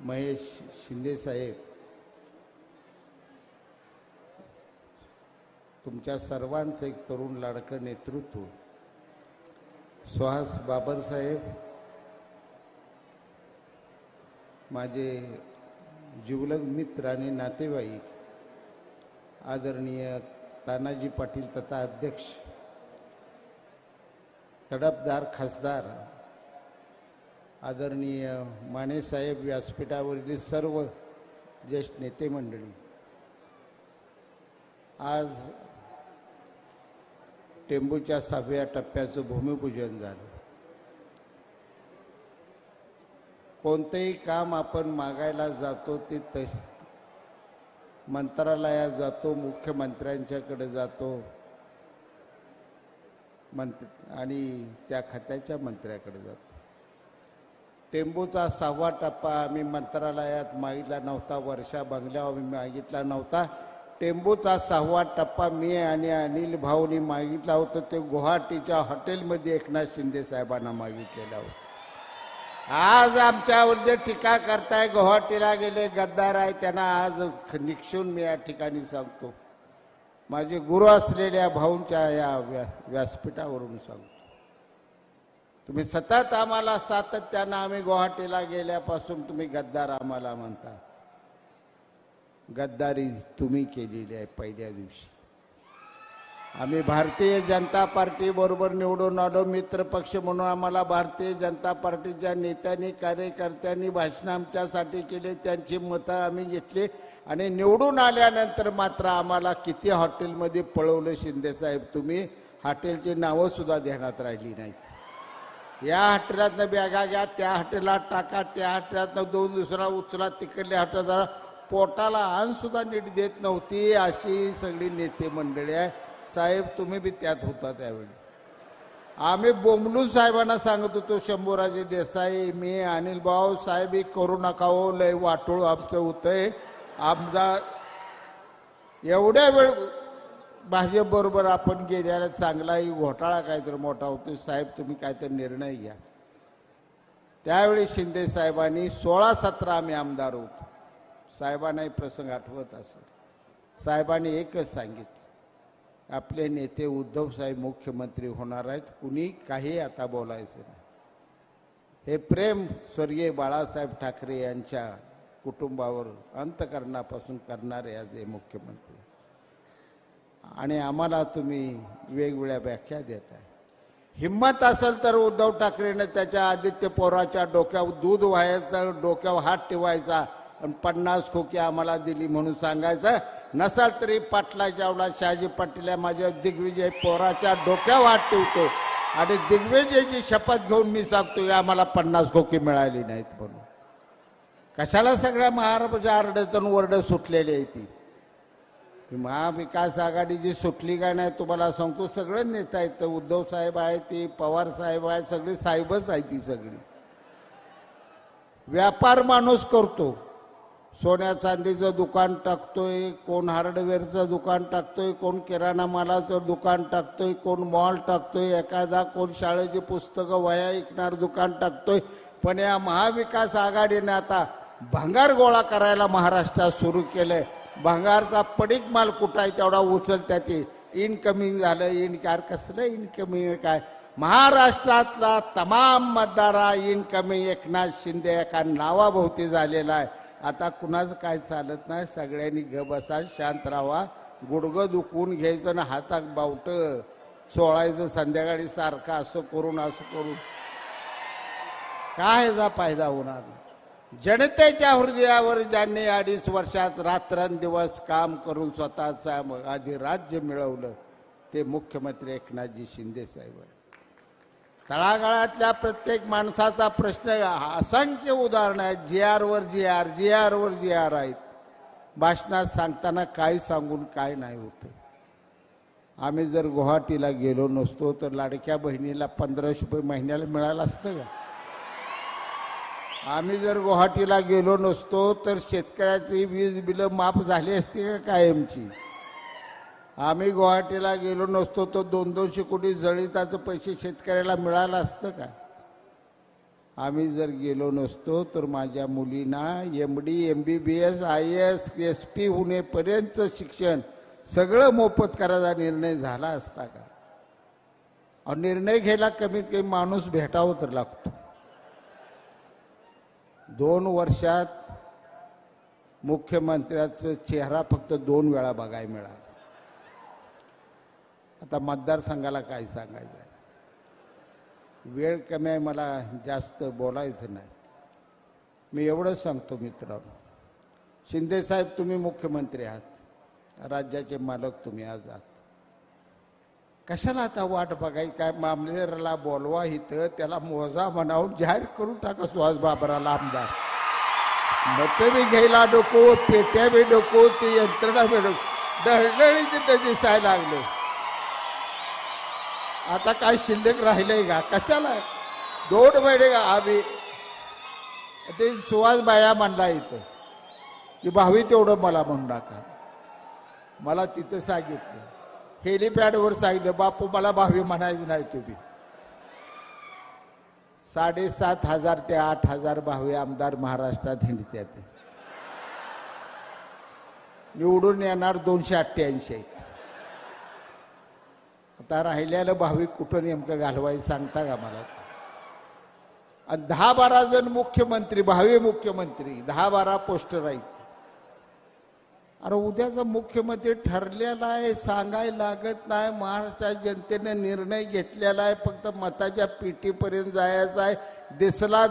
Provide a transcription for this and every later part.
महेश शिंदे साहेब, तुमच्या सर्वांचं एक तरुण लाडकं नेतृत्व, सुहास बाबर साहेब, माझे जिवलग मित्र आणि नातेवाईक, आदरणीय तानाजी पाटील तथा अध्यक्ष, तडफदार खासदार आदरणीय माने साहेब, व्यासपीठावरील सर्व ज्येष्ठ नेते मंडळी, आज टेंबूच्या 6व्या टप्प्याचं भूमिपूजन झालं. कोणतेही काम आपण मागायला जातो ते मंत्रालयात जातो, मुख्यमंत्र्यांच्याकडे जातो आणि त्या खात्याच्या मंत्र्याकडे जातो. टेंबूचा 6वा टप्पा आम्ही मंत्रालयात मागितला नव्हता, वर्षा बंगल्यावर मागितला नव्हता. टेंबूचा 6वा टप्पा मी आणि अनिल भाऊनी मागितला होता, ते गुवाहाटीच्या हॉटेलमध्ये एकनाथ शिंदे साहेबांना मागितलेला होता. आज आमच्यावर जे टीका करताय, गुवाहाटीला गेले गद्दार आहे, त्यांना आज निक्षून मी या ठिकाणी सांगतो, माझे गुरु असलेल्या भाऊंच्या या व्यासपीठावरून सांगतो, तुम्ही सतत आम्हाला सातत्यानं आम्ही गुवाहाटीला गेल्यापासून तुम्ही गद्दार आम्हाला म्हणता. गद्दारी तुम्ही केलेली आहे. पहिल्या दिवशी आम्ही भारतीय जनता पार्टी बरोबर निवडून आलो, मित्र पक्ष म्हणून आम्हाला भारतीय जनता पार्टीच्या नेत्यांनी कार्यकर्त्यांनी भाषण आमच्यासाठी केले, त्यांची मतं आम्ही घेतली आणि निवडून आल्यानंतर मात्र आम्हाला किती हॉटेलमध्ये पळवलं शिंदे साहेब, तुम्ही हॉटेलची नावं सुद्धा ध्यानात राहिली नाहीत. या हॉटेलातनं बॅगा घ्या, त्या हॉटेलात टाका, त्या हॉटेलातनं 2 दुसरा उचला, तिकडल्या हॉटेला पोटाला अन्न सुद्धा नीट देत नव्हती. अशी सगळी नेते मंडळी आहे. साहेब तुम्ही बी त्यात होता त्यावेळी. आम्ही बोंबलून साहेबांना सांगत होतो, शंभूराजे देसाई, मी, अनिल भाऊ साहेब, करू नका हो, लय वाटोळ आमचं होतंय. आमदार एवढ्या वेळ भाजप बरोबर आपण गेल्याला चांगलाही घोटाळा काहीतरी मोठा होतो, साहेब तुम्ही काहीतरी निर्णय घ्या. त्यावेळी शिंदे साहेबांनी 16-17 आम्ही आमदार होतो. साहेबांनाही प्रसंग आठवत असेल. साहेबांनी एकच सांगितलं, आपले नेते उद्धव साहेब मुख्यमंत्री होणार आहेत, कुणी काही आता बोलायचं नाही. हे प्रेम स्वर्गीय बाळासाहेब ठाकरे यांच्या कुटुंबावर अंतःकरणापासून करणारे आज हे मुख्यमंत्री, आणि आम्हाला तुम्ही वेगवेगळ्या व्याख्या देताय. हिम्मत असेल तर उद्धव ठाकरेने त्याच्या आदित्य पवाराच्या डोक्यावर दूध व्हायचं, डोक्यावर हात ठेवायचा आणि 50 खोकी आम्हाला दिली म्हणून सांगायचं. नसाल तरी पाटलाच्या आवडा शहाजी पाटील माझ्या दिग्विजय पवाराच्या डोक्यावर हात ठेवतो आणि दिग्विजयची शपथ घेऊन मी सांगतो, आम्हाला 50 खोकी मिळाली नाहीत म्हणून. कशाला सगळ्या महाराष्ट्राच्या आरडतून वरड सुटलेली आहे ती. महाविकास आघाडी जी सुटली काय नाही तुम्हाला सांगतो, सगळे नेता आहेत. उद्धव साहेब आहे, ती पवार साहेब आहे, सगळी साहेबच आहे. ती सगळी व्यापार माणूस करतो. सोन्या चांदीचं दुकान टाकतोय, कोण हार्डवेअरचं दुकान टाकतोय, कोण किराणा मालाचं दुकान टाकतोय, कोण मॉल टाकतोय, एखादा कोण शाळेची पुस्तकं वह्या विकणार दुकान टाकतोय. पण या महाविकास आघाडीने आता भंगार गोळा करायला महाराष्ट्रात सुरू केलंय. भंगारचा पडीक माल कुठं आहे तेवढा उचलत्या. ते इनकमिंग झालं. कसलं इनकमिंग काय, महाराष्ट्रातला तमाम मतदारा इनकमिंग एकनाथ शिंदे एका नावाभोवती झालेला आहे. आता कुणाचं काय चालत नाही. सगळ्यांनी बसा, शांत राहा. गुडघं दुखवून घ्यायचं ना हातात बावट चोळायचं संध्याकाळी सारखं असं करून काय याचा फायदा होणार नाही. जनतेच्या हृदयावर ज्यांनी 2.5 वर्षात रात्रंदिवस काम करून स्वतःचा अधिराज्य मिळवलं ते मुख्यमंत्री एकनाथजी शिंदे साहेब आहे. तळागाळातल्या प्रत्येक माणसाचा प्रश्न, असंख्य उदाहरणं आहेत. जी आर आहेत. भाषणात सांगताना काय सांगून काय नाही होतं. आम्ही जर गुवाहाटीला गेलो नसतो तर लाडक्या बहिणीला 1500 रुपये महिन्याला मिळालं असतं का? आम्ही जर गुवाहाटीला गेलो नसतो तर शेतकऱ्याची वीज बिलं माफ झाली असती का कायमची? आम्ही गुवाहाटीला गेलो नसतो तर 200 कोटी जळिताचं पैसे शेतकऱ्याला मिळालं असतं का? आम्ही जर गेलो नसतो तर माझ्या मुलींना MD MBBS IAS SP होण्यापर्यंत शिक्षण सगळं मोफत करायचा निर्णय झाला असता का? और निर्णय घ्यायला कमीत कमी माणूस भेटावं तर लागतो. 2 वर्षात मुख्यमंत्र्याचा चेहरा फक्त 2 वेळा बघायला मिळाला. आता मतदारसंघाला काय सांगायचं आहे? वेळ कमी आहे, मला जास्त बोलायचं नाही. मी एवढंच सांगतो मित्रांनो, शिंदे साहेब तुम्ही मुख्यमंत्री आहात, राज्याचे मालक तुम्ही आज आहात. कशाला आता वाट बघाय? काय मामलेदाराला बोलवा इथं, त्याला मोजा म्हणावून जाहीर करून टाका सुहास बाबराला आमदार. मतं बी घ्यायला नको, पेट्या बी नको, ती यंत्रणा बी नको, डळडळीचे ते दिसायला लागले. आता काय शिल्लक राहिलंय का? कशाला 2 महिने का? आम्ही ते सुहास बाया म्हणला इथं की भावी तेवढं मला म्हणू नका. मला तिथं सांगितलं, हेलिपॅडवर सांगितलं, बापू मला भावी म्हणायचं नाही तुम्ही. 7,500 ते 8,000 भावी आमदार महाराष्ट्रात हिंडतात. निवडून येणार 288. आता राहिलेलं भाविक कुठं नेमकं घालवायचं सांगता का मला? आणि 10-12 जण मुख्यमंत्री, भावी मुख्यमंत्री, 10-12 पोस्टर आहेत. अरे उद्याचा मुख्यमंत्री ठरलेला आहे, सांगायला लागत नाही. महाराष्ट्राच्या जनतेने निर्णय घेतलेला आहे, फक्त मताच्या पेटीपर्यंत जायचं आहे. दिसला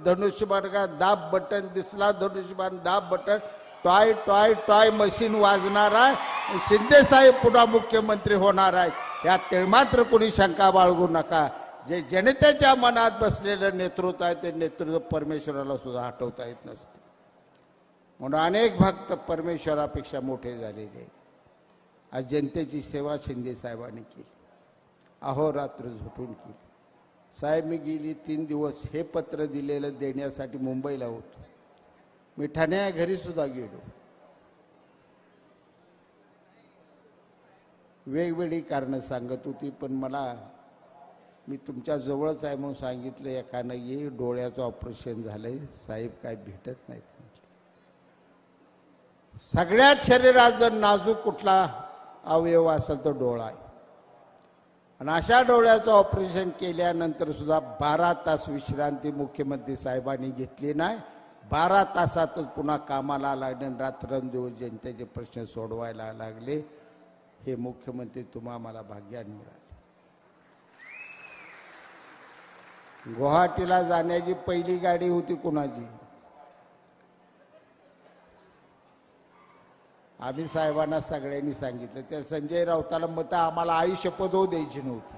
धनुष्यबाण का दाब बटन, दिसला धनुष्यबाण दाब button, toy toy toy machine वाजणार आहे. शिंदे साहेब पुन्हा मुख्यमंत्री होणार आहेत, यात मात्र कोणी शंका बाळगू नका. जे जनतेच्या मनात बसलेलं नेतृत्व आहे ते नेतृत्व परमेश्वराला सुद्धा हटवता येत नसते. म्हणून अनेक भक्त परमेश्वरापेक्षा मोठे झालेले आहेत. आज जनतेची सेवा शिंदे साहेबांनी केली, अहोरात्र झोपून केली. साहेब मी गेली 3 दिवस हे पत्र दिलेलं देण्यासाठी मुंबईला होतो. मी ठाण्या घरी सुद्धा गेलो. वेगवेगळी कारणं सांगत होती, पण मी तुमच्या जवळच आहे म्हणून सांगितलं. एकानं ये डोळ्याचं ऑपरेशन झालंय साहेब, काय भेटत नाहीत. सगळ्यात शरीरात जर नाजूक कुठला अवयव असेल तर डोळा आहे. आणि अशा डोळ्याचं ऑपरेशन केल्यानंतर सुद्धा 12 तास विश्रांती मुख्यमंत्री साहेबांनी घेतली नाही. 12 तासातच पुन्हा कामाला लागले, रात्रंदिवस जनतेचे प्रश्न सोडवायला लागले. हे मुख्यमंत्री तुम्हाला भाग्याने मिळाले. गुवाहाटीला जाण्याची पहिली गाडी होती कुणाची? आम्ही साहेबांना सगळ्यांनी सांगितलं, त्या संजय राऊताला मतं आम्हाला आई शपथ होऊ द्यायची नव्हती.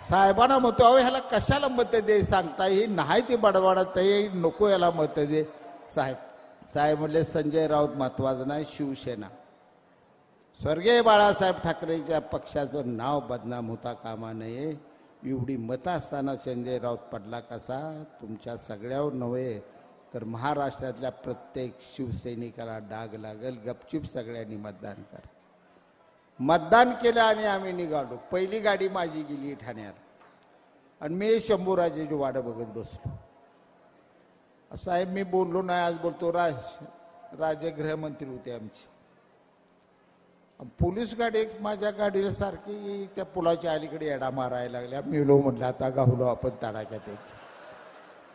साहेबांना म्हणतो, अहो ह्याला कशाला मतं दे सांगता, ही नाही ती बडबडत आहे, नको याला मतं दे. साहेब म्हणले संजय राऊत महत्वाचं नाही, शिवसेना. स्वर्गीय बाळासाहेब ठाकरेच्या पक्षाचं नाव बदनाम होता कामा नये. एवढी मतं असताना संजय राऊत पडला कसा? तुमच्या सगळ्यावर नव्हे तर महाराष्ट्रातल्या प्रत्येक शिवसैनिकाला डाग लागेल. गपचूप सगळ्यांनी मतदान कर. मतदान केलं आणि आम्ही निघालो. पहिली गाडी माझी गेली ठाण्याला आणि मी शंभूराजेची वाट बघत बसलो. साहेब मी बोललो नाही, आज बोलतो. राज्य गृहमंत्री होते आमचे. पोलीस गाडी माझ्या गाडीला सारखी त्या पुलाच्या अलीकडे येडा मारायला लागल्या. मिलो म्हटलं आता गावलो आपण तडाख्यात.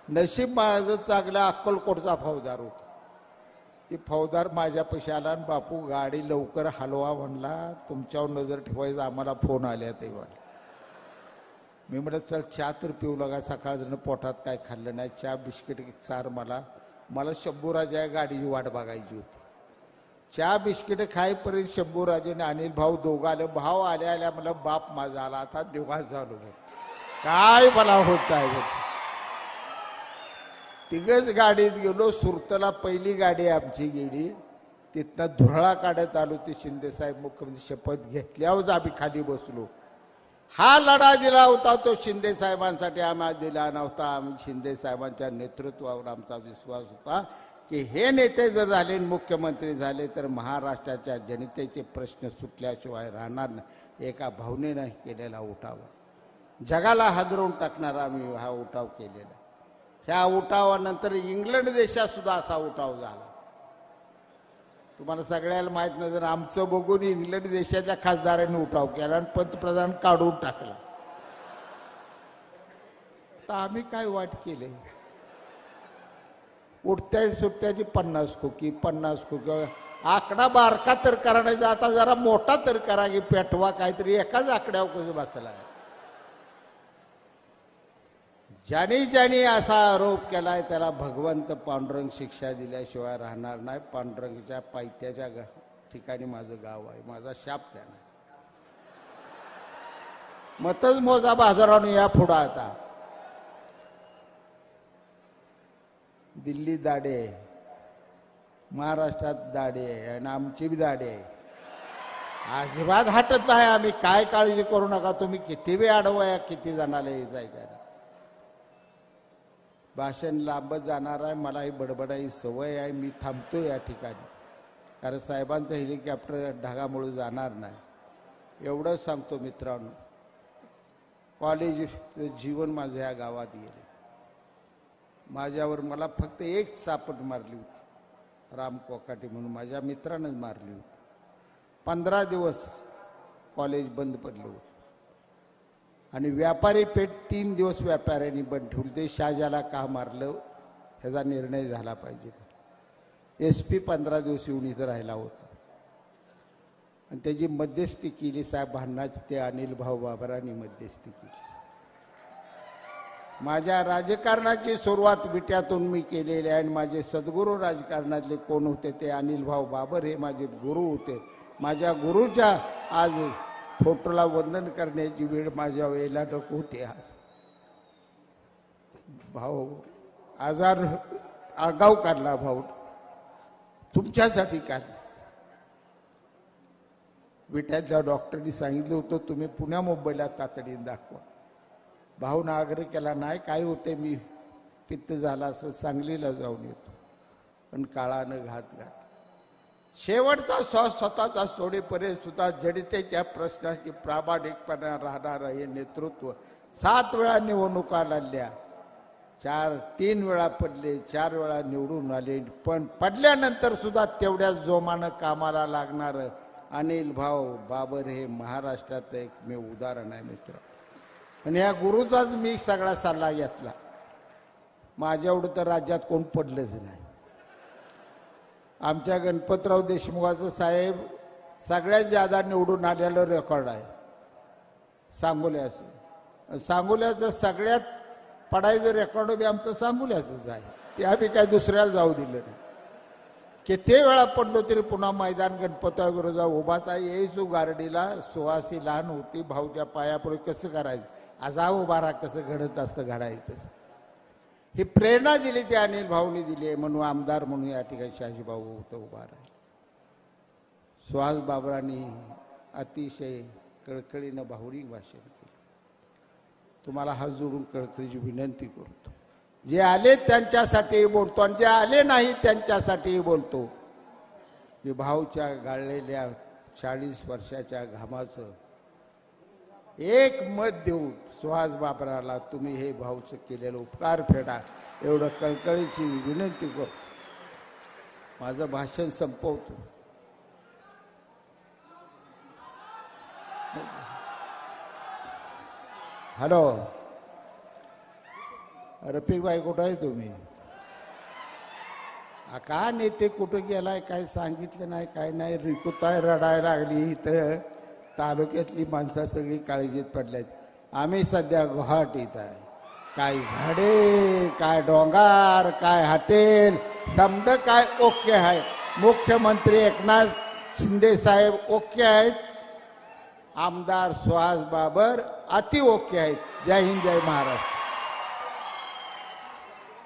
नशीब माझं चांगलं अक्कलकोटचा फौजदार होता. ती फौजदार माझ्यापाशी आला आणि बापू गाडी लवकर हलवा म्हणला, तुमच्यावर नजर ठेवायचं, आम्हाला फोन आल्या ते म्हणलं. मी म्हटलं चल चहा तर पिऊ लागा, सकाळ जण पोटात काय खाल्लं नाही, चहा बिस्किट चार. मला शंभूराजा गाडीची वाट बघायची होती. चहा बिस्किट खाईपर्यंत शंभूराजेने अनिल भाऊ दोघं आलं. भाव आल्या मला बाप माझा आला, आता निवास झालो. काय मला होत आहे. तिघच गाडीत गेलो. सुरतला पहिली गाडी आमची गेली. तिथनं धुरळा काढत आलो. ते शिंदे साहेब मुख्यमंत्री शपथ घेतल्यावर आम्ही खाली बसलो. हा लढा दिला होता तो शिंदे साहेबांसाठी आम्हाला दिला नव्हता. आम्ही शिंदे साहेबांच्या नेतृत्वावर आमचा विश्वास होता की हे नेते जर झाले मुख्यमंत्री झाले तर महाराष्ट्राच्या जनतेचे प्रश्न सुटल्याशिवाय राहणार नाही. एका भावनेनं केलेला उठावा. जगाला हादरवून टाकणारा आम्ही हा उठाव केलेला. ह्या उठावानंतर इंग्लंड देशात सुद्धा असा उठाव झाला. तुम्हाला सगळ्याला माहित नाही, जर आमचं बघून इंग्लंड देशाच्या खासदारांनी उठाव केला आणि पंतप्रधान काढून टाकला. तर आम्ही काय वाट केले? उठत्या सुटत्याची 50 खोकी आकडा बारका तर करा, नाही आता जरा मोठा तर करा की पेटवा काहीतरी. एकाच आकड्यावर कसं बसला? ज्याने असा आरोप केलाय त्याला भगवंत पांडुरंग शिक्षा दिल्याशिवाय राहणार नाही. पांडुरंगच्या पायथ्याच्या ठिकाणी माझं गाव आहे, माझा शाप त्यानं. मतच मोजा बाजारावर या पुढं. आता दिल्ली दाडे आहे, महाराष्ट्रात दाडे आहे आणि आमची बी दाडे आहे. अजिबात हटत नाही आम्ही. काय काळजी करू नका तुम्ही. किती वेळ अडवाया, किती जणाला यायचं. भाषण लांबत जाणार आहे. मला ही बडबडाई सवय आहे. मी थांबतो या ठिकाणी, कारण साहेबांचं हेलिकॉप्टर ढगामुळे जाणार नाही. एवढंच सांगतो मित्रांनो, कॉलेजचं जीवन माझं या गावात गेले. माझ्यावर मला फक्त एक चापट मारली होती, राम कोकाटे म्हणून माझ्या मित्रानंच मारली होती. 15 दिवस कॉलेज बंद पडलं होतं आणि व्यापारी पेठ 3 दिवस व्यापाऱ्यांनी बंद ठेवली. ते शाहजाला का मारलं ह्याचा निर्णय झाला पाहिजे. SP 15 दिवस येऊन इथं राहिला होता आणि त्याची मध्यस्थी केली साहेब भांडणाची. ते अनिल भाऊ बाबरांनी मध्यस्थी केली. माझ्या राजकारणाची सुरुवात विट्यातून मी केलेली आहे आणि माझे सद्गुरू राजकारणातले कोण होते? ते अनिल भाऊ बाबर हे माझे गुरु होते. माझ्या गुरुच्या आज फोटोला वंदन करण्याची वेळ माझ्या वेळेला नको होती. आज भाऊ आजार आगाव काढला, भाऊ तुमच्यासाठी काढला. विट्याच्या डॉक्टरनी सांगितलं होतं तुम्ही पुण्या मुंबईला तातडीने दाखवा. भाऊन आग्रह केला, नाही काय होते, मी पित्त झाला असं सांगलीला जाऊन येतो. पण काळानं घात घातला. शेवटचा श्वास स्वतःचा सोडेपर्यंत सुद्धा जडितेच्या प्रश्नाची प्रामाणिकपणा राहणार हे नेतृत्व. 7 वेळा निवडणुका लढल्या, 3 वेळा पडले, 4 वेळा निवडून आले. पण पडल्यानंतर सुद्धा तेवढ्याच जोमानं कामाला लागणार अनिल भाऊ बाबर हे महाराष्ट्रातलं एकमेव उदाहरण आहे मित्र. आणि या गुरुचाच मी सगळा सल्ला घेतला. माझ्या एवढं तर राज्यात कोण पडलंच नाही. आमच्या गणपतराव देशमुखाचं साहेब सगळ्यात जादा निवडून आलेलं रेकॉर्ड आहे सांगोल्याचं. सांगोल्याचं सगळ्यात पडायचं रेकॉर्ड बी आमचं सांगोल्याचंच आहे. ते आम्ही काय दुसऱ्याला जाऊ दिलं नाही. किती वेळा पडलो तरी पुन्हा मैदान गणपतराव विरोधात उभाच आहे. यायचो गारडीला, सुहासी लहान होती, भाऊच्या पायापुढे कसं करायचं, आजा उभारा कसं घडत असतं घडायचं. ही प्रेरणा दिली ती अनिल भाऊनी दिली आहे. म्हणून आमदार म्हणून या ठिकाणी शहाजीभाऊ होतं उभा राहील. सुहास बाबरांनी अतिशय कळकळीनं भावनिक भाषण केलं. तुम्हाला हात जोडून कळकळीची विनंती करतो, जे आले त्यांच्यासाठी बोलतो आणि जे आले नाही त्यांच्यासाठी बोलतो. की भाऊच्या गाळलेल्या 40 वर्षाच्या घामाचं एक मत देऊन सुहास बाबराला तुम्ही हे भाऊचं केलेलं उपकार फेडा, एवढं कळकळीची विनंती करतो. माझं भाषण संपवतो. हॅलो रफिकभाई, कुठं आहे तुम्ही? का नेते कुठं गेलाय काय सांगितलं नाही, काय नाही. रिकुताय रडायला लागली. इथं तालुक्यातली माणसं सगळी काळजीत पडल्यात. आम्ही सध्या गुवाहाटीत आहे. काय झाडे, काय डोंगर, काय हॉटेल, समद काय ओके आहे. मुख्यमंत्री एकनाथ शिंदे साहेब ओके आहेत. आमदार सुहास बाबर अति ओके आहेत. जय हिंद, जय महाराष्ट्र.